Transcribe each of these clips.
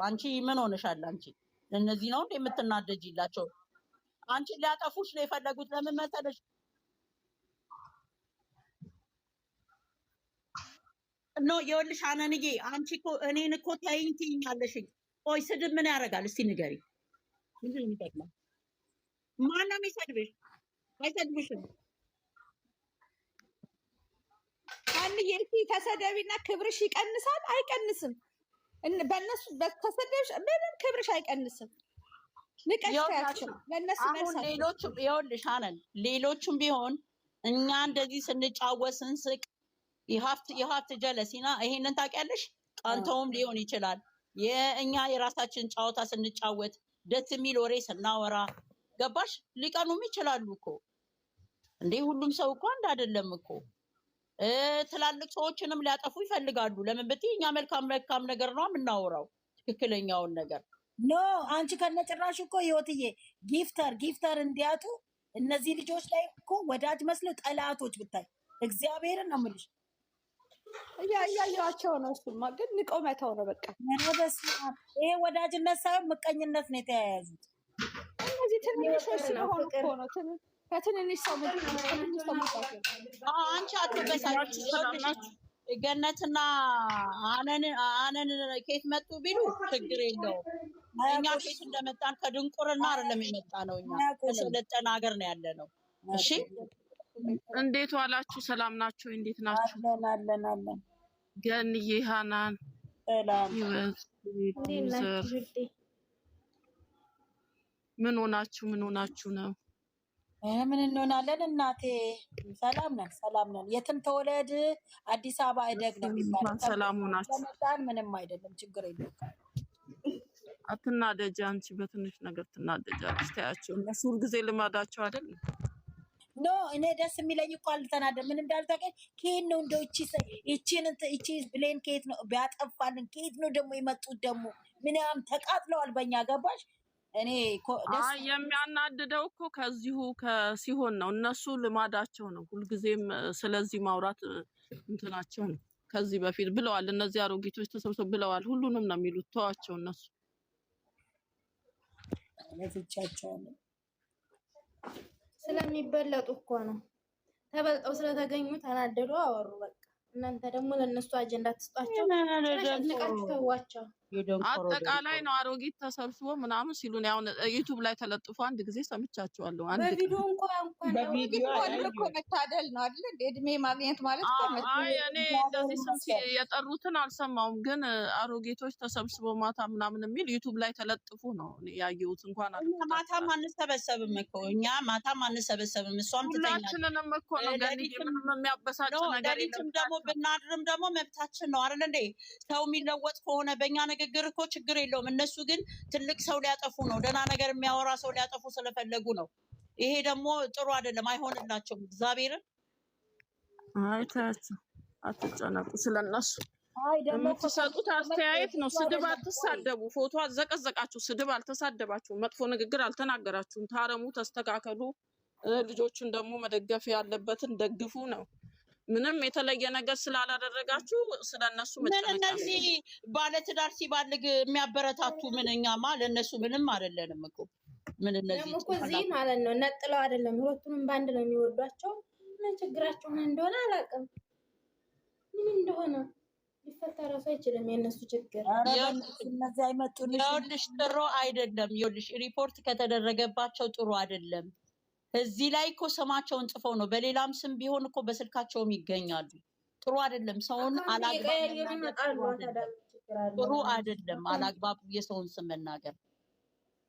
አንቺ ምን ሆነሻል? አንቺ እነዚህ ነው እንደ የምትናደጂላቸው? አንቺ ሊያጠፉሽ ነው የፈለጉት። ለምን መሰለሽ? ኖ ይኸውልሽ፣ አነንዬ አንቺ እኮ እኔን እኮ ተይኝ ትይኛለሽ። ቆይ ስድብ ምን ያደርጋል? እስቲ ንገሪ። ምንድን ነው የሚጠቅመው? ማነው የሚሰድብሽ? አይሰድብሽም። አንዬ እስኪ ተሰደቢና ክብርሽ ይቀንሳል? አይቀንስም። በእነሱ ተሰደብሽ ምንም ክብርሽ አይቀንስም። ንቀሽታቸው ለእነሱ አሁን ሌሎችም ይኸውልሽ አነን ሌሎችም ቢሆን እኛ እንደዚህ ስንጫወት ስንስቅ የሀብት ጀለሲና ይሄንን ታውቂያለሽ። ቀንተውም ሊሆን ይችላል የእኛ የራሳችን ጨዋታ ስንጫወት ደስ የሚል ወሬ ስናወራ ገባሽ? ሊቀኑም ይችላሉ እኮ እንዴ። ሁሉም ሰው እኮ አንድ አይደለም እኮ። ትላልቅ ሰዎችንም ሊያጠፉ ይፈልጋሉ። ለምን ብትይ እኛ መልካም ነገር ነው የምናወራው፣ ትክክለኛውን ነገር። ኖ አንቺ ከነጭራሽ እኮ ህይወትዬ ጊፍተር እንዲያጡ እነዚህ ልጆች ላይ እኮ ወዳጅ መስለው ጠላቶች ብታይ እግዚአብሔርን ነው የምልሽ። እያያቸው ነው። እሱማ ግን ንቀው መተው ነው በቃ። ይሄ ወዳጅነት ሳይሆን ምቀኝነት ነው የተያያዙት። እነዚህ ትንንሾች ስለሆኑ እኮ ነው። ከትንንሽ ሰው አንቺ አትበሳጭ። ገነትና አነን ኬት መጡ ቢሉ ችግር የለውም። እኛ ኬት እንደመጣን ከድንቁርና አይደለም የመጣ ነው። እኛ ከሰለጠነ ሀገር ነው ያለ ነው። እሺ እንዴት ዋላችሁ? ሰላም ናችሁ? እንዴት ናችሁ? አለን ገንዬ፣ ሃናን፣ ሰላም። ምን ሆናችሁ ነው? ምን እንሆናለን እናቴ? ሰላም ነን። የትም ተወለድ አዲስ አበባ እደግ ነው የሚባለው። ሰላም ሆናችሁ ለመጣን ምንም አይደለም፣ ችግር የለም። አትናደጂ። አንቺ በትንሽ ነገር ትናደጃለሽ። ታያቸው እነሱ ሁልጊዜ ልማዳቸው አይደል? ኖ እኔ ደስ የሚለኝ እኮ አልተናደም። ምን እንዳልታውቀኝ ከየት ነው እንደው እቺ ብሌን ከየት ነው ቢያጠፋልን? ከየት ነው ደግሞ የመጡት? ደግሞ ምንም ተቃጥለዋል በእኛ ገባሽ? እኔ የሚያናድደው እኮ ከዚሁ ሲሆን ነው። እነሱ ልማዳቸው ነው። ሁልጊዜም ስለዚህ ማውራት እንትናቸው ነው። ከዚህ በፊት ብለዋል። እነዚህ አሮጊቶች ተሰብስበው ብለዋል። ሁሉንም ነው የሚሉት። ተዋቸው እነሱ ለፍቻቸዋለሁ። ስለሚበለጡ እኮ ነው። ተበልጠው ስለተገኙ ተናደዱ፣ አወሩ። በቃ እናንተ ደግሞ ለነሱ አጀንዳ ትስጧቸው፣ ንቃችሁ ተዋቸው። አጠቃላይ ነው አሮጊት ተሰብስቦ ምናምን ሲሉን ያው ዩቲዩብ ላይ ተለጥፎ አንድ ጊዜ ሰምቻቸዋለሁ። አንድ በቪዲዮ እንኳን እኮ መታደል ነው አይደል? እድሜ ማግኘት ማለት አይ እኔ እንደዚህ ስም የጠሩትን አልሰማውም፣ ግን አሮጌቶች ተሰብስበው ማታ ምናምን የሚል ዩቲዩብ ላይ ተለጥፎ ነው ያየሁት። እንኳን ማታም አንሰበሰብም እኮ እኛ ማታም አንሰበሰብም። እሷም ትተኛለች። ሁላችንንም እኮ ነው ገኒ፣ ምንም የሚያበሳጭ ነገር የለም። ደግሞ ብናድርም ደግሞ መብታችን ነው አይደል እንዴ? ሰው የሚለወጥ ከሆነ በእኛ ንግግር እኮ ችግር የለውም። እነሱ ግን ትልቅ ሰው ሊያጠፉ ነው፣ ደህና ነገር የሚያወራ ሰው ሊያጠፉ ስለፈለጉ ነው። ይሄ ደግሞ ጥሩ አይደለም፣ አይሆንላቸውም። እግዚአብሔርን አይታችሁ አትጨነቁ ስለነሱ። የምትሰጡት አስተያየት ነው። ስድብ አትሳደቡ። ፎቶ አዘቀዘቃችሁ፣ ስድብ አልተሳደባችሁ፣ መጥፎ ንግግር አልተናገራችሁም። ታረሙ፣ ተስተካከሉ። ልጆቹን ደግሞ መደገፍ ያለበትን ደግፉ ነው። ምንም የተለየ ነገር ስላላደረጋችሁ ስለነሱ ምን እነዚህ ባለትዳር ሲባልግ የሚያበረታቱ ምንኛማ ለነሱ ምንም አይደለንም እኮ። ምን እነዚህ እኮ እዚህ ማለት ነው ነጥለው አይደለም፣ ሁለቱንም ባንድ ነው የሚወዷቸው። ምን ችግራቸው ምን እንደሆነ አላውቅም። ምን እንደሆነ ሊፈታ ራሱ አይችልም የነሱ ችግር። እነዚህ አይመጡልሽ። ይኸውልሽ ጥሩ አይደለም። ይኸውልሽ ሪፖርት ከተደረገባቸው ጥሩ አይደለም። እዚህ ላይ እኮ ስማቸውን ጽፈው ነው። በሌላም ስም ቢሆን እኮ በስልካቸውም ይገኛሉ። ጥሩ አይደለም። ሰውን ጥሩ አይደለም። አላግባብ የሰውን ስም መናገር።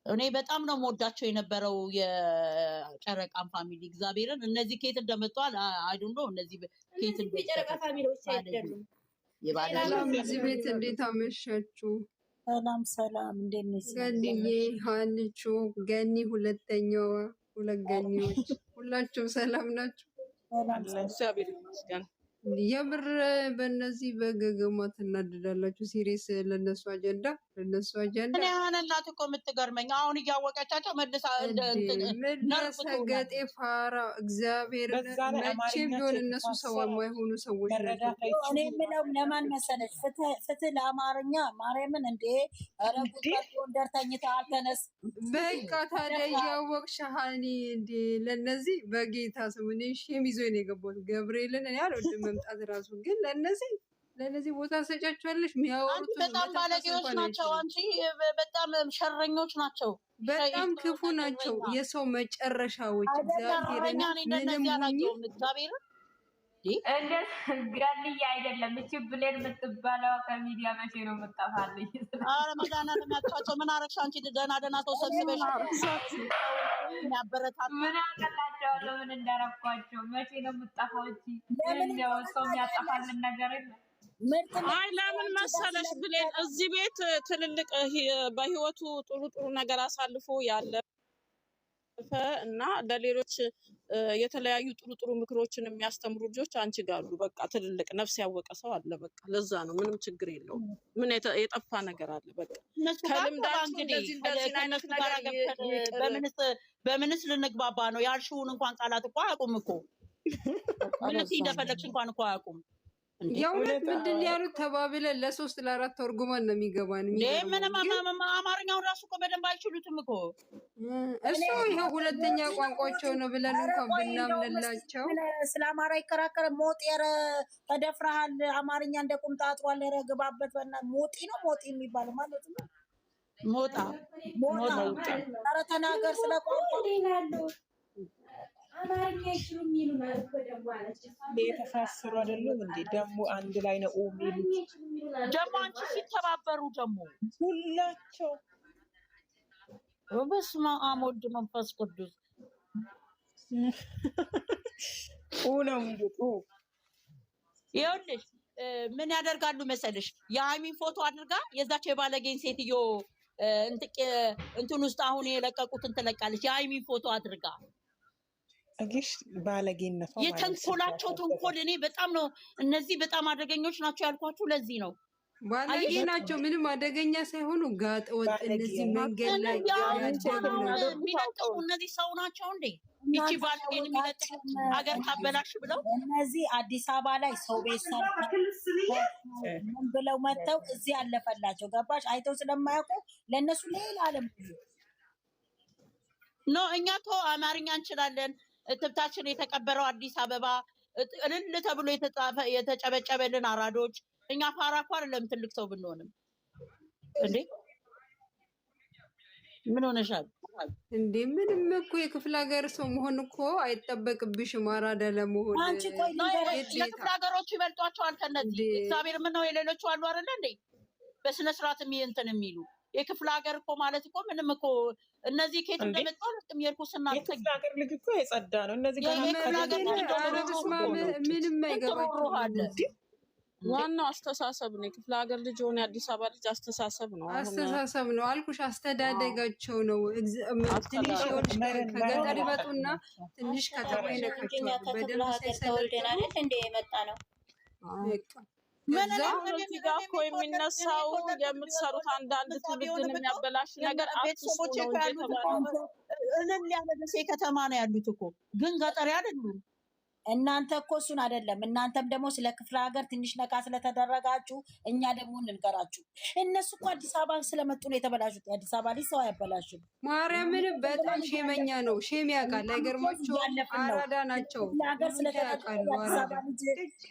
እኔ በጣም ነው የምወዳቸው የነበረው የጨረቃን ፋሚሊ እግዚአብሔርን። እነዚህ ኬት እንደመጡ አይዶንት ኖ። እነዚህ ኬት የጨረቃ ፋሚሊዎች አይደሉም። እዚህ ቤት እንዴት አመሻችሁ? ሰላም። እንዴት ነሽ? ገኒዬ፣ ሀንቹ፣ ገኒ ሁለተኛዋ፣ ሁለት ገኒዎች፣ ሁላችሁም ሰላም ናችሁ? እግዚአብሔር ይመስገን። የምር በእነዚህ በገገማ ትናደዳላችሁ። ሲሪየስ ለነሱ አጀንዳ እኔ ያነላት እኮ የምትገርመኝ አሁን እያወቀቻቸው መልሳ ሰገጤ ፋራ እግዚአብሔር መቼም ቢሆን እነሱ ሰው የማይሆኑ ሰዎች ናቸው። እኔ የምለው ለማን መሰለች? ፍትህ ለአማርኛ ማርያምን እንዴ! ኧረ ጉዳይ ጎንደር ተኝተሃል ተነስ። በቃ ታዲያ እያወቅሽ ሀኒ እንዴ! ለእነዚህ በጌታ ስም እኔ ሼም ይዞኝ ነው የገባሁት። ገብርኤልን እኔ አልወድም መምጣት ራሱ ግን ለእነዚህ ቦታ ሰጫቸዋለሽ። የሚያወሩት በጣም ባለጌዎች ናቸው። አንቺ በጣም ሸረኞች ናቸው። በጣም ክፉ ናቸው። የሰው መጨረሻዎች እግዚአብሔር ምንም ጋልዬ አይደለም እቺ ብሌን የምትባለው ከሚዲያ መቼ ነው የምጠፋልኝ? አረ መዳና ለማጣቸው ምን አረግሽ አንቺ? ደህና ሰው ሰብስበሽ ያበረታታ ምን አቀላቸው? ለምን እንዳረኳቸው? መቼ ነው የምጠፋው? እቺ እንደው ሰው የሚያጠፋልን ነገር የለም። አይ ለምን መሰለሽ ብሌን እዚህ ቤት ትልልቅ በህይወቱ ጥሩ ነገር አሳልፎ ያለ እና ለሌሎች የተለያዩ ጥሩ ምክሮችን የሚያስተምሩ ልጆች አንቺ ጋር አሉ። በቃ ትልልቅ ነፍስ ያወቀ ሰው አለ። በቃ ለዛ ነው ምንም ችግር የለውም። ምን የጠፋ ነገር አለ? በቃ ከልምዳችን እንደዚህ አይነት ነገር በምንስ ልንግባባ ነው? ያልሽውን እንኳን ቃላት እኮ አያውቁም እኮ ምንስ እንደፈለግሽ እንኳን እኮ አያውቁም። የእውነት ምንድን ያሉት ተባብለን ለ3 ለ4 ተርጉመን ነው የሚገባን። ምንም አማርኛውን ራሱ እኮ በደንብ አይችሉትም እኮ እሱ ይኸው ሁለተኛ ቋንቋቸው ነው ብለን እንኳን ብናምንላቸው ስለ አማራ ይከራከረ። ሞጤር ተደፍረሃል፣ አማርኛ እንደ ቁምጣ አጥሯል። ረግባበት በና ሞጢ ነው ሞጢ የሚባለው ማለት ነው። ሞጣ ኧረ ተናገር ስለ ቋንቋ አማርኛ ይችሉ የሚሉ ማለት ደግሞ አለች። የተሳሰሩ አይደሉም እንዴ? ደግሞ አንድ ላይ ነው የሚሉት። ደግሞ አንቺ ሲተባበሩ ደግሞ ሁላቸው በስመ አብ ወልድ መንፈስ ቅዱስ ነው የሚሉት። ይኸውልሽ ምን ያደርጋሉ መሰለሽ? የሃይሚን ፎቶ አድርጋ የዛች የባለጌን ሴትዮ እንትን ውስጥ አሁን የለቀቁትን ትለቃለች። የሃይሚን ፎቶ አድርጋ አግሽ ባለጌነት ነው። የተንኮላቸው ተንኮል እኔ በጣም ነው። እነዚህ በጣም አደገኞች ናቸው ያልኳችሁ ለዚህ ነው። ባለጌ ናቸው። ምንም አደገኛ ሳይሆኑ ጋጥ ወጥ እነዚህ መንገድ ላይ የሚለጥፉ እነዚህ ሰው ናቸው እንዴ? ይቺ ባለጌን የሚለጥፉ ሀገር ካበላሽ ብለው እነዚህ አዲስ አበባ ላይ ሰው ቤት ምን ብለው መጥተው እዚህ ያለፈላቸው ገባሽ? አይተው ስለማያውቁ ለእነሱ ሌላ አለም ኖ እኛ እኮ አማርኛ እንችላለን። እትብታችን የተቀበረው አዲስ አበባ እልል ተብሎ የተጨበጨበልን አራዶች እኛ ፋራ እኮ አይደለም ትልቅ ሰው ብንሆንም እንዴ ምን ሆነሻል እንዴ? ምንም እኮ የክፍለ ሀገር ሰው መሆን እኮ አይጠበቅብሽም አራዳ ለመሆን። አንቺ ቆይ የክፍለ ሀገሮቹ ይበልጧቸዋል ከነዚህ። እግዚአብሔር ምን ነው የሌሎቹ አሉ አይደለ እንዴ? በስነ ስርዓት እንትን የሚሉ የክፍለ ሀገር እኮ ማለት እኮ ምንም እኮ እነዚህ ከየት እንደመጣ ለጥም የርኩስና የክፍለ ሀገር ልጅ እኮ የጸዳ ነው። እነዚህ ምንም አይገባቸው። ዋናው አስተሳሰብ ነው። የክፍለ ሀገር ልጅ ሆነ የአዲስ አበባ ልጅ አስተሳሰብ ነው አልኩሽ። አስተዳደጋቸው ነው። ትንሽ ከገጠር ይመጡና ትንሽ ከተማ ይነካቸዋል። በደንብ ተወልደናል እንደ የመጣ ነው። እዚህ ጋር እኮ የሚነሳው የምትሰሩት አንዳንድ ትውልድን የሚያበላሽ ነገር ቤተሰቦች እልል ያለ ደሴ ከተማ ነው ያሉት እኮ ግን ገጠር አይደሉም። እናንተ እኮ እሱን አይደለም። እናንተም ደግሞ ስለ ክፍለ ሀገር ትንሽ ነቃ ስለተደረጋችሁ እኛ ደግሞ እንንገራችሁ። እነሱ እኮ አዲስ አበባ ስለመጡ ነው የተበላሹት። የአዲስ አበባ ልጅ ሰው አያበላሽም። ማርያምን በጣም ሼመኛ ነው። ሼም ያውቃል። አይገርማችሁ? አራዳ ናቸው። ሀገር ስለተያውቃሉ። አዲስ አበባ ልጅ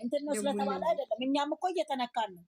እንትን ነው ስለተባለ አይደለም። እኛም እኮ እየተነካን ነው።